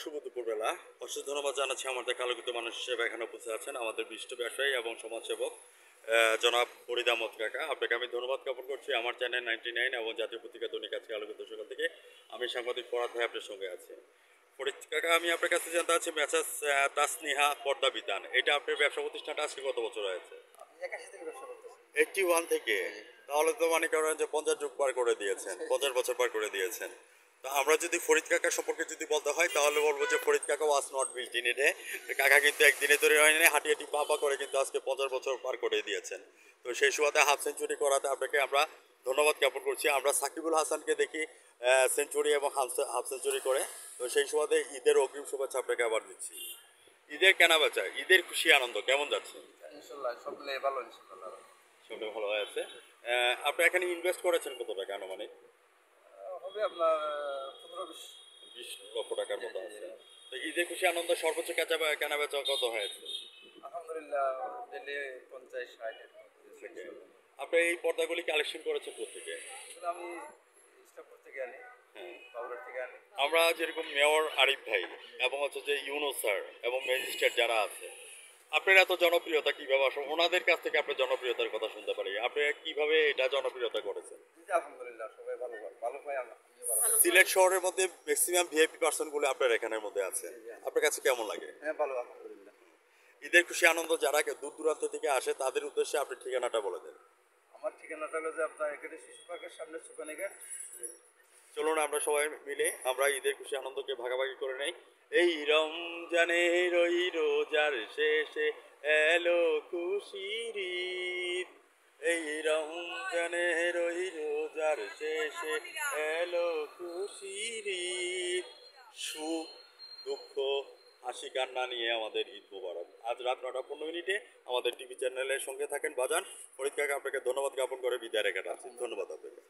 শুভ দুপুরবেলা। অশেষ ধন্যবাদ জানাচ্ছি আমাদের আলোকিত মানুষ হিসেবে এখানে উপস্থিত আছেন আমাদের বিশিষ্ট ব্যবসায়ী এবং সমাজসেবক জনাব ফরিদ আহমদ কাকা। আপনাকে আমি ধন্যবাদ জ্ঞাপন করছি আমার চ্যানেল 99 এবং জাতীয় পত্রিকা দৈনিক আজকে আলোকিত সকাল থেকে। আমি সাংবাদিক ফরাদ ভাই আপনার সঙ্গে আছি। ফরিদ কাকা, আমি আপনার কাছে জানতে চাচ্ছি মেসাজ তাসনিহা পর্দা বিতান, এটা আপনার ব্যবসা প্রতিষ্ঠানটা আজকে কত বছর হয়েছে? 81 থেকে ব্যবসা করতেছি। 81 থেকে? তাহলে তো মনে করেন যে 50 যুগ পার করে দিয়েছেন, 50 বছর পার করে দিয়েছেন। তো আমরা যদি ফরিদ কাকা সম্পর্কে যদি বলতে হয় তাহলে বলবো যে ফরিদ কাকা was not built in a day. কাকা কিন্তু একদিনে তৈরি হয়নি, হাঁটি হাঁটি পা পা করে কিন্তু আজকে 50 বছর পার করে দিয়েছেন। তো সেই সুবাদে হাফ সেঞ্চুরি করাতে আপনাকে আমরা ধন্যবাদ জ্ঞাপন করছি। আমরা সাকিবুল হাসানকে দেখি সেঞ্চুরি এবং হাফ সেঞ্চুরি করে। তো সেই সুবাদে ঈদের অগ্রিম শুভেচ্ছা আপনাকে আবার দিচ্ছি। ঈদের কেনা বেচা, ঈদের খুশি আনন্দ কেমন যাচ্ছে? ইনশাল্লাহ সব মিলিয়ে ভালো, ইনশাল্লাহ সবটা ভালো আছে। আপনি এখানে ইনভেস্ট করেছেন কত টাকা আনুমানিক? হবে আপনার 15-20। 20 লক্ষ টাকার মতো আছে। তো ঈদের খুশি আনন্দ সর্বোচ্চ কেনা বেচা কত হয়েছে? আলহামদুলিল্লাহ ডেলি 50-60 থেকে আপনি এই পর্দাগুলি কালেকশন করেছেন কোথেকে? এগুলো আমি ইস্টাপুর থেকে আনি, হ্যাঁ, বাবুরার থেকে আনি। আমরা যেরকম মেয়র আরিফ ভাই এবং হচ্ছে যে ইউনুস স্যার এবং ম্যাজিস্ট্রেট যারা আছে, আপনার এত জনপ্রিয়তা কিভাবে আসলে ওনাদের কাছ থেকে আপনার জনপ্রিয়তার কথা শুনতে পারি, আপনি কিভাবে এটা জনপ্রিয়তা করেছেন? জি, আলহামদুলিল্লাহ সবাই ভালো ভালো পাই, আমিও ভালো পাই। সিলেট শহরের মধ্যে ম্যাক্সিমাম ভিআইপি পার্সনগুলো আপনার এখানের মধ্যে আছে, আপনার কাছে কেমন লাগে? হ্যাঁ ভালো, আলহামদুলিল্লাহ। ঈদের খুশি আনন্দ যারা দূর দূরান্ত থেকে আসে তাদের উদ্দেশ্যে আপনি ঠিকানাটা বলে দেন। আমার ঠিকানাটা হলো যে আপনার এখানে শিশু পার্কের সামনে সুকানি ঘাট। চলুন আমরা সবাই মিলে আমরা ঈদের খুশি আনন্দকে ভাগাভাগি করে নেই। এই রমজানের ওই রোজার শেষে এলো খুশির ঈদ। এই রমজানের ওই রোজার শেষে এলো খুশির ঈদ। সুখ দুঃখ হাসি কান্না নিয়ে আমাদের ঈদ মোবারক। আজ রাত 9:15 আমাদের টিভি চ্যানেলের সঙ্গে থাকেন বাজান। ফরিদ কাকা আপনাকে ধন্যবাদ জ্ঞাপন করে বিদায় রেখে যাচ্ছি। ধন্যবাদ আপনাকে।